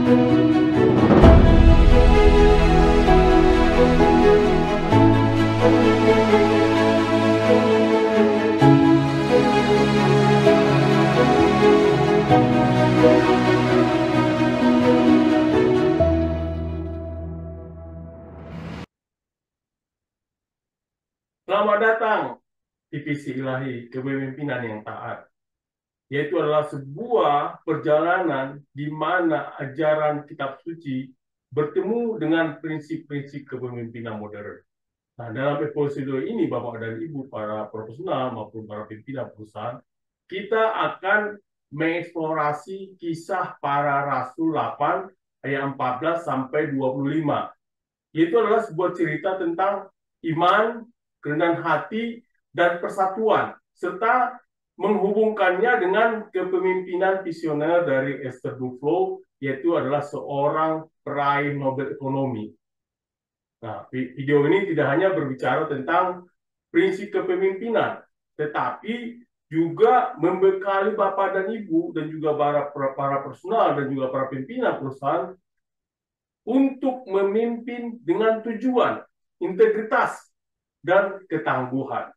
Selamat datang divisi ilahi kepemimpinan yang taat, yaitu adalah sebuah perjalanan di mana ajaran kitab suci bertemu dengan prinsip-prinsip kepemimpinan modern. Nah, dalam episode ini, Bapak dan Ibu, para profesional maupun para pimpinan perusahaan, kita akan mengeksplorasi kisah para Rasul 8 ayat 14 sampai 25. Yaitu adalah sebuah cerita tentang iman, kerendahan hati, dan persatuan, serta menghubungkannya dengan kepemimpinan visioner dari Esther Duflo, yaitu adalah seorang peraih Nobel Ekonomi. Nah, video ini tidak hanya berbicara tentang prinsip kepemimpinan, tetapi juga membekali Bapak dan Ibu dan juga para personal dan juga para pimpinan perusahaan untuk memimpin dengan tujuan, integritas, dan ketangguhan.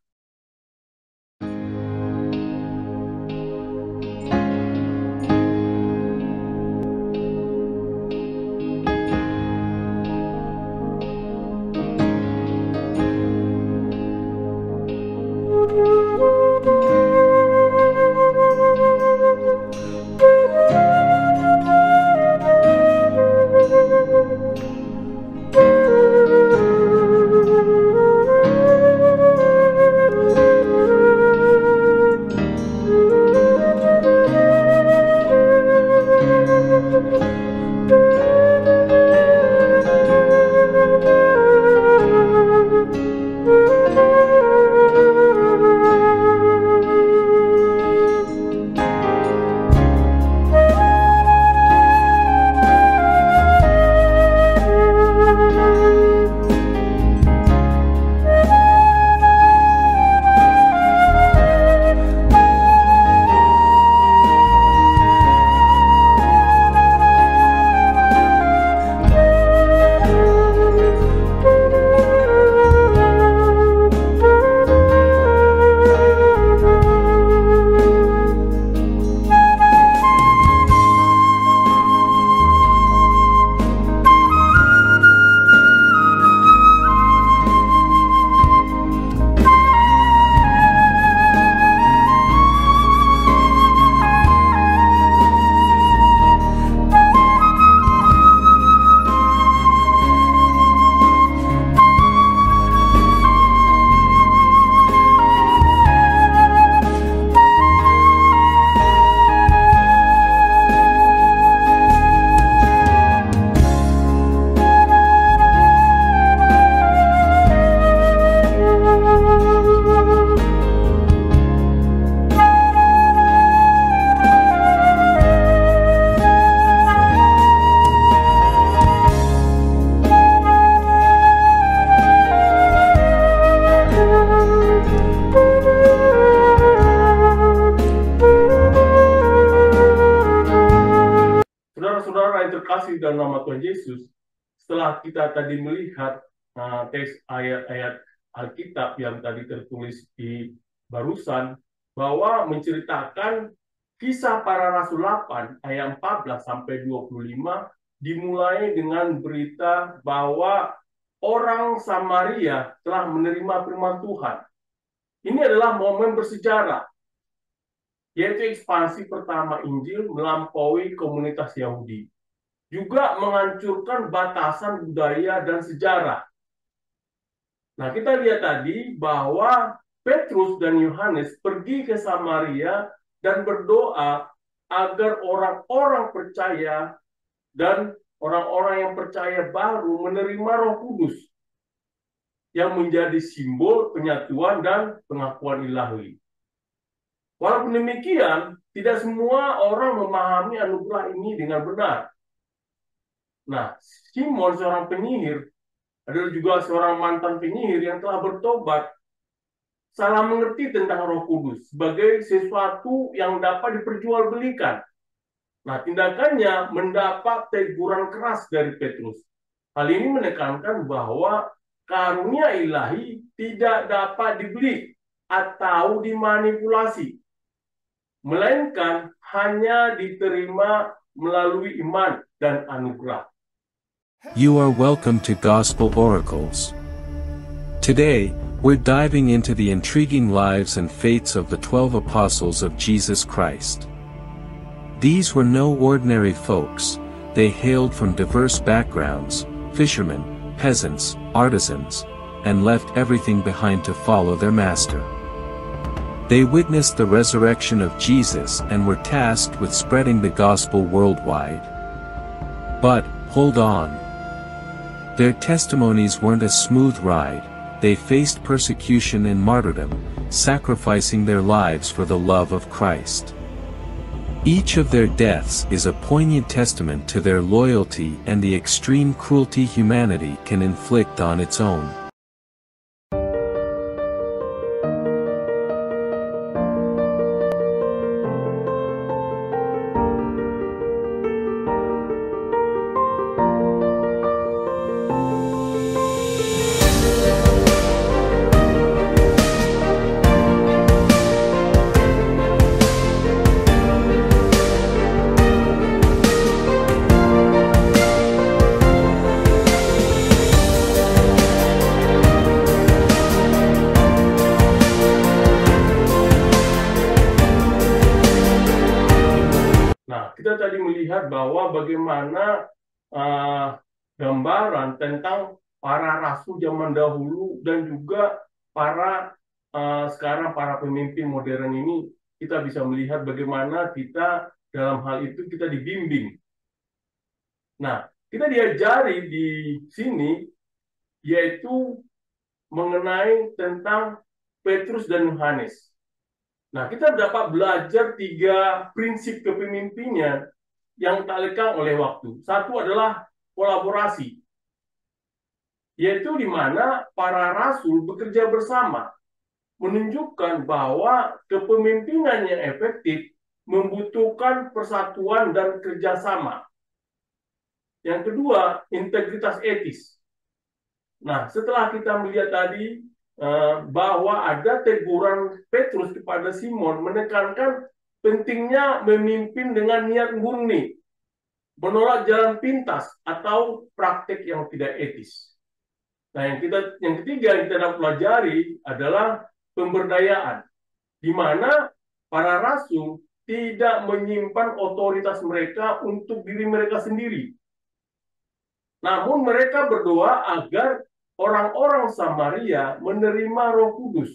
Saudara-saudara yang terkasih dalam nama Tuhan Yesus, setelah kita tadi melihat teks ayat-ayat Alkitab yang tadi tertulis di barusan, bahwa menceritakan kisah para Rasul 8 ayat 14 sampai 25 dimulai dengan berita bahwa orang Samaria telah menerima firman Tuhan. Ini adalah momen bersejarah, yaitu ekspansi pertama Injil melampaui komunitas Yahudi. Juga menghancurkan batasan budaya dan sejarah. Nah, kita lihat tadi bahwa Petrus dan Yohanes pergi ke Samaria dan berdoa agar orang-orang percaya dan orang-orang yang percaya baru menerima Roh Kudus yang menjadi simbol penyatuan dan pengakuan ilahi. Walaupun demikian, tidak semua orang memahami anugerah ini dengan benar. Nah, Simon, seorang penyihir, adalah juga seorang mantan penyihir yang telah bertobat, salah mengerti tentang Roh Kudus sebagai sesuatu yang dapat diperjualbelikan. Nah, tindakannya mendapat teguran keras dari Petrus. Hal ini menekankan bahwa karunia ilahi tidak dapat dibeli atau dimanipulasi, melainkan hanya diterima melalui iman dan anugerah. You are welcome to Gospel Oracles. Today, we're diving into the intriguing lives and fates of the 12 apostles of Jesus Christ. These were no ordinary folks. They hailed from diverse backgrounds, fishermen, peasants, artisans, and left everything behind to follow their master. They witnessed the resurrection of Jesus and were tasked with spreading the gospel worldwide. But, hold on. Their testimonies weren't a smooth ride. They faced persecution and martyrdom, sacrificing their lives for the love of Christ. Each of their deaths is a poignant testament to their loyalty and the extreme cruelty humanity can inflict on its own. Nah, kita tadi melihat bahwa bagaimana gambaran tentang para rasul zaman dahulu dan juga para sekarang para pemimpin modern ini, kita bisa melihat bagaimana kita dalam hal itu kita dibimbing. Nah, kita diajari di sini yaitu mengenai tentang Petrus dan Yohanes. Nah, kita dapat belajar 3 prinsip kepemimpinan yang tak lekang oleh waktu. Satu adalah kolaborasi, yaitu di mana para rasul bekerja bersama, menunjukkan bahwa kepemimpinan yang efektif membutuhkan persatuan dan kerjasama. Yang kedua, integritas etis. Nah, setelah kita melihat tadi bahwa ada teguran Petrus kepada Simon menekankan pentingnya memimpin dengan niat murni, menolak jalan pintas atau praktik yang tidak etis. Nah, yang ketiga yang kita dapat pelajari adalah pemberdayaan, di mana para rasul tidak menyimpan otoritas mereka untuk diri mereka sendiri. Namun mereka berdoa agar orang-orang Samaria menerima Roh Kudus.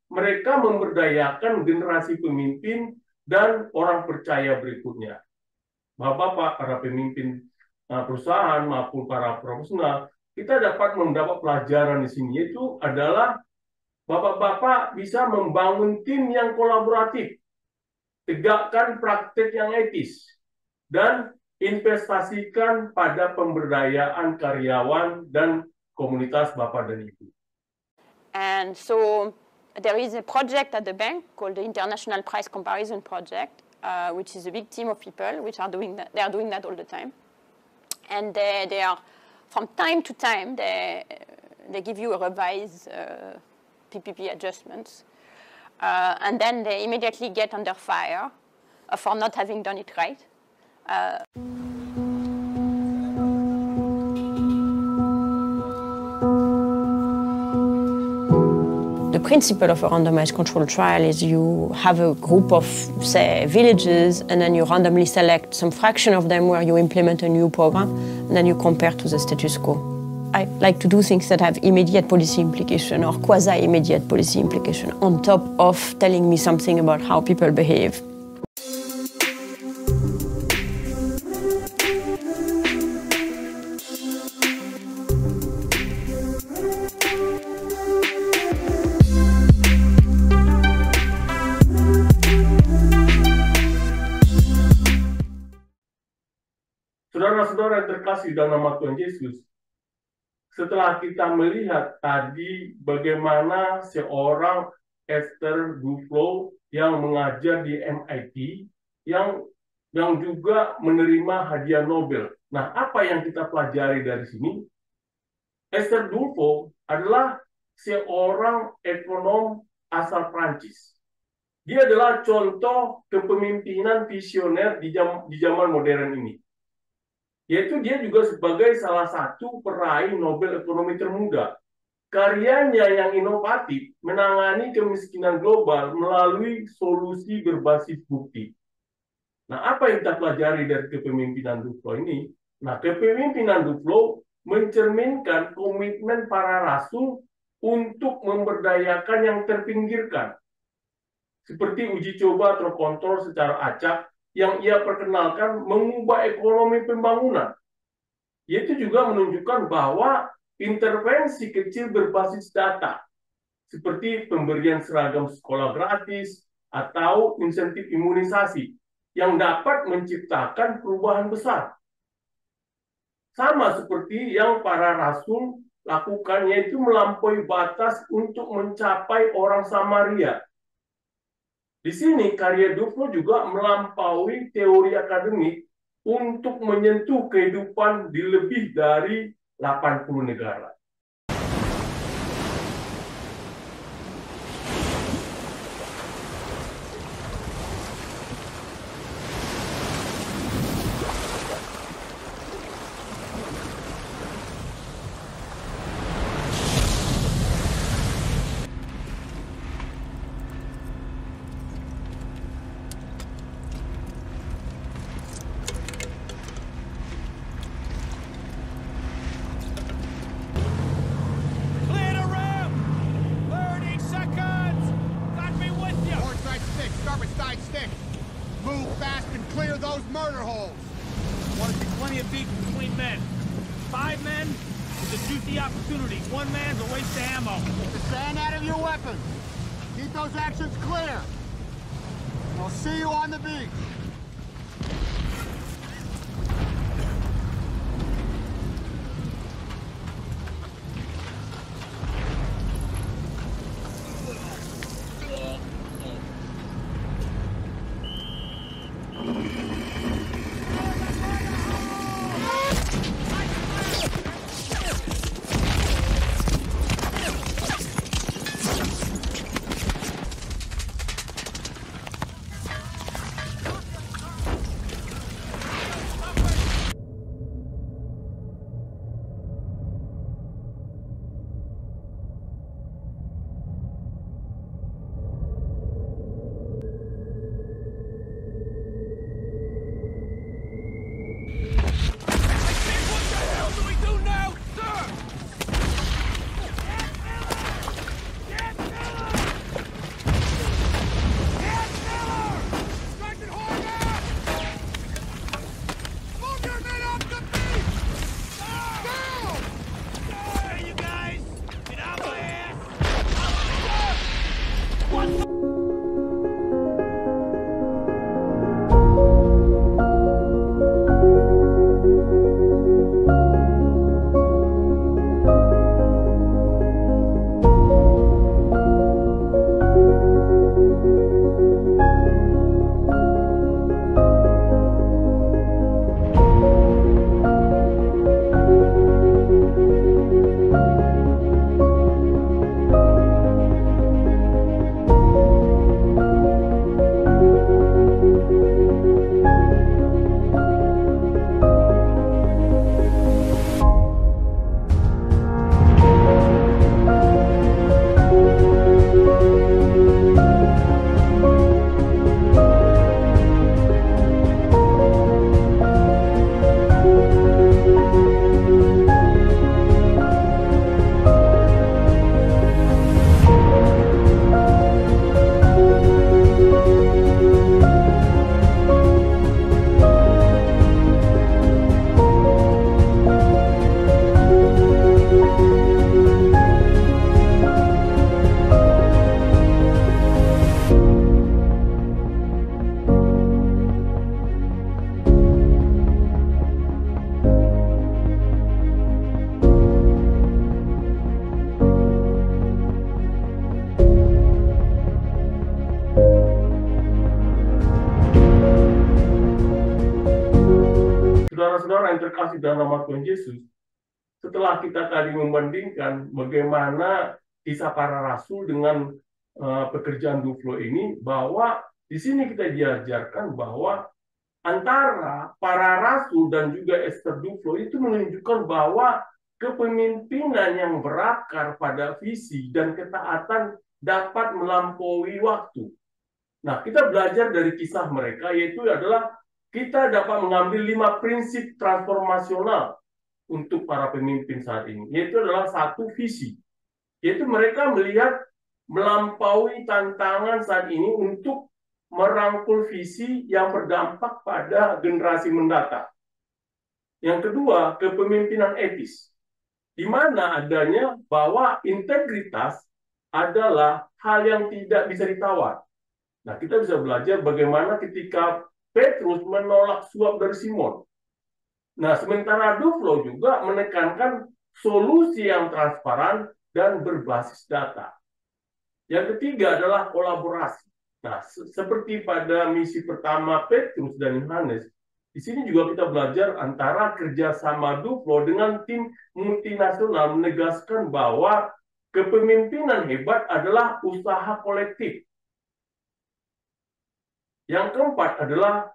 Mereka memberdayakan generasi pemimpin dan orang percaya berikutnya. Bapak-bapak, para pemimpin perusahaan maupun para profesional, kita dapat mendapat pelajaran di sini, yaitu adalah bapak-bapak bisa membangun tim yang kolaboratif, tegakkan praktik yang etis, dan investasikan pada pemberdayaan karyawan dan komunitas Bapak dan Ibu. And so there is a project at the bank called the International Price Comparison Project, which is a big team of people which are doing that. They are doing that all the time, and they are from time to time they give you a revised PPP adjustments, and then they immediately get under fire for not having done it right. The principle of a randomized control trial is you have a group of, say, villages, and then you randomly select some fraction of them where you implement a new program, and then you compare to the status quo. I like to do things that have immediate policy implication or quasi-immediate policy implication on top of telling me something about how people behave. Saudara-saudara yang terkasih dalam nama Tuhan Yesus, setelah kita melihat tadi bagaimana seorang Esther Duflo yang mengajar di MIT, yang yang juga menerima hadiah Nobel. Nah, apa yang kita pelajari dari sini? Esther Duflo adalah seorang ekonom asal Prancis. Dia adalah contoh kepemimpinan visioner di zaman modern ini. Yaitu dia juga sebagai salah satu peraih Nobel Ekonomi termuda. Karyanya yang inovatif menangani kemiskinan global melalui solusi berbasis bukti. Nah, apa yang kita pelajari dari kepemimpinan Duflo ini? Nah, kepemimpinan Duflo mencerminkan komitmen para rasul untuk memberdayakan yang terpinggirkan. Seperti uji coba terkontrol secara acak yang ia perkenalkan mengubah ekonomi pembangunan. Yaitu juga menunjukkan bahwa intervensi kecil berbasis data, seperti pemberian seragam sekolah gratis atau insentif imunisasi, yang dapat menciptakan perubahan besar. Sama seperti yang para rasul lakukan, yaitu melampaui batas untuk mencapai orang Samaria. Di sini karya Duflo juga melampaui teori akademik untuk menyentuh kehidupan di lebih dari 80 negara. Move fast and clear those murder holes. Want to see plenty of beef between men. 5 men is a juicy opportunity. 1 man's a waste of ammo. Get the sand out of your weapons. Keep those actions clear. I'll see you on the beach. saudara-saudara yang terkasih dalam nama Tuhan Yesus, setelah kita tadi membandingkan bagaimana kisah para rasul dengan pekerjaan Duflo ini, bahwa di sini kita diajarkan bahwa antara para rasul dan juga Esther Duflo itu menunjukkan bahwa kepemimpinan yang berakar pada visi dan ketaatan dapat melampaui waktu. Nah, kita belajar dari kisah mereka, yaitu adalah kita dapat mengambil 5 prinsip transformasional untuk para pemimpin saat ini, yaitu adalah 1 visi, yaitu mereka melihat melampaui tantangan saat ini untuk merangkul visi yang berdampak pada generasi mendatang. Yang kedua, kepemimpinan etis, di mana adanya bahwa integritas adalah hal yang tidak bisa ditawar. Nah, kita bisa belajar bagaimana ketika Petrus menolak suap dari Simon. Nah, sementara Duflo juga menekankan solusi yang transparan dan berbasis data. Yang ketiga adalah kolaborasi. Nah, seperti pada misi pertama Petrus dan Yohanes, di sini juga kita belajar antara kerjasama Duflo dengan tim multinasional menegaskan bahwa kepemimpinan hebat adalah usaha kolektif. Yang keempat adalah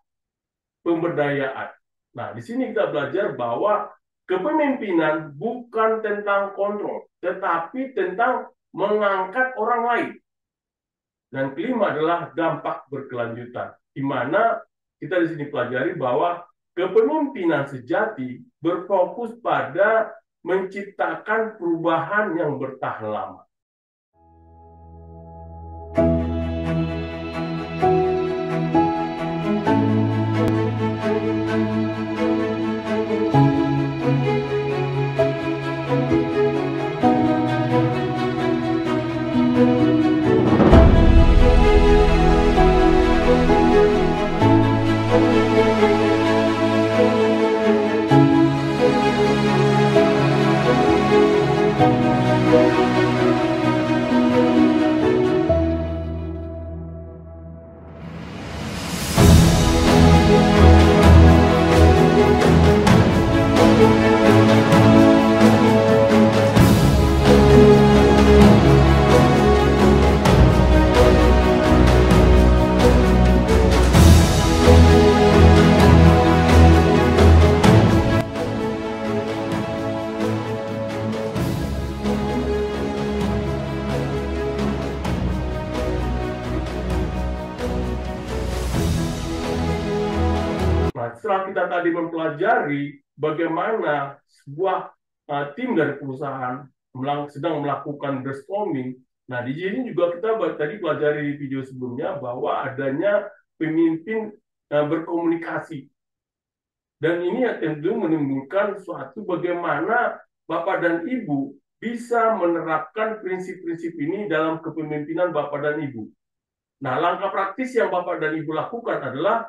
pemberdayaan. Nah, di sini kita belajar bahwa kepemimpinan bukan tentang kontrol, tetapi tentang mengangkat orang lain. Dan kelima adalah dampak berkelanjutan, di mana kita di sini pelajari bahwa kepemimpinan sejati berfokus pada menciptakan perubahan yang bertahan lama. Setelah kita tadi mempelajari bagaimana sebuah tim dari perusahaan sedang melakukan brainstorming, nah di sini juga kita tadi pelajari di video sebelumnya bahwa adanya pemimpin berkomunikasi. Dan ini tentu menimbulkan suatu bagaimana Bapak dan Ibu bisa menerapkan prinsip-prinsip ini dalam kepemimpinan Bapak dan Ibu. Nah, langkah praktis yang Bapak dan Ibu lakukan adalah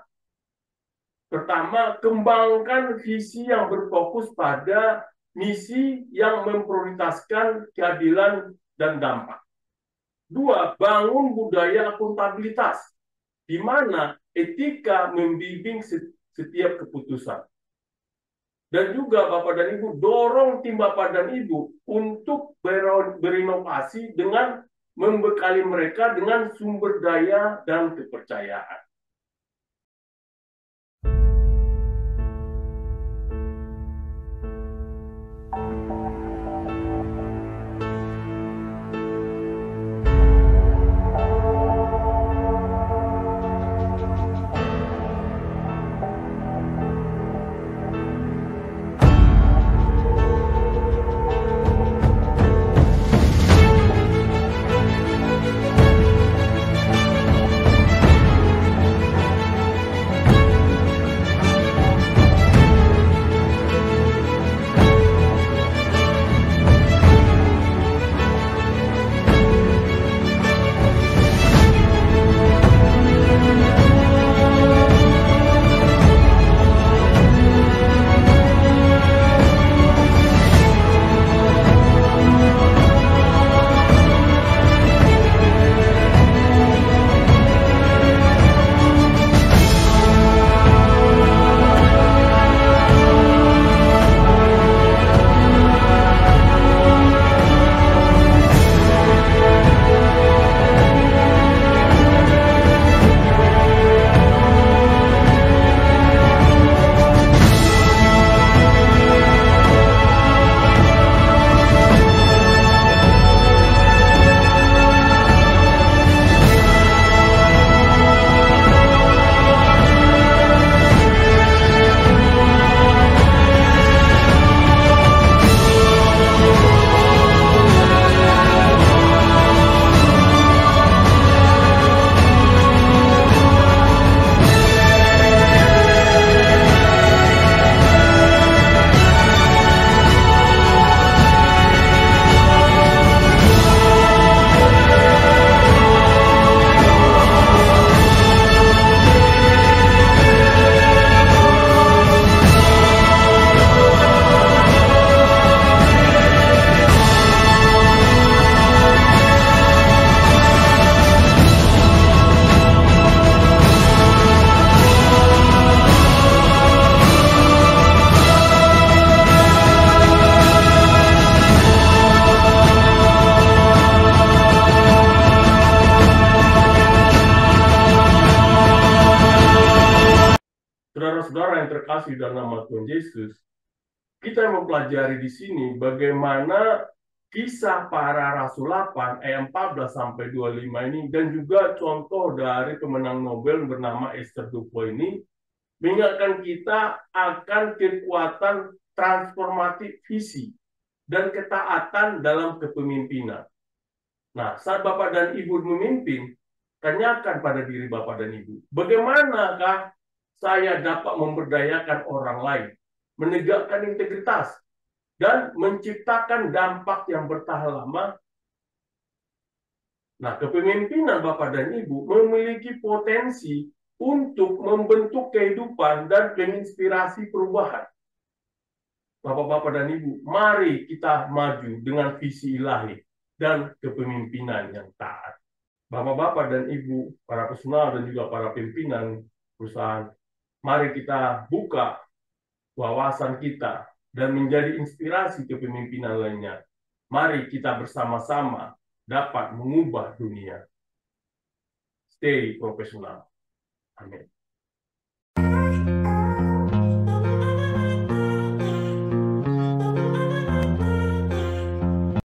pertama, kembangkan visi yang berfokus pada misi yang memprioritaskan keadilan dan dampak. 2, bangun budaya akuntabilitas, di mana etika membimbing setiap keputusan. Dan juga Bapak dan Ibu dorong tim Bapak dan Ibu untuk berinovasi dengan membekali mereka dengan sumber daya dan kepercayaan. kasih dalam nama Tuhan Yesus, kita mempelajari di sini bagaimana kisah para Rasul 8 ayat 14 sampai 25 ini, dan juga contoh dari pemenang Nobel bernama Esther Duflo ini mengingatkan kita akan kekuatan transformatif visi dan ketaatan dalam kepemimpinan. Nah, saat Bapak dan Ibu memimpin, tanyakan pada diri Bapak dan Ibu, bagaimanakah saya dapat memberdayakan orang lain, menegakkan integritas, dan menciptakan dampak yang bertahan lama. Nah, kepemimpinan Bapak dan Ibu memiliki potensi untuk membentuk kehidupan dan menginspirasi perubahan. Bapak-bapak dan Ibu, mari kita maju dengan visi ilahi dan kepemimpinan yang taat. Bapak-bapak dan Ibu, para personal dan juga para pimpinan perusahaan, mari kita buka wawasan kita dan menjadi inspirasi kepemimpinan lainnya. Mari kita bersama-sama dapat mengubah dunia. Stay profesional. Amin.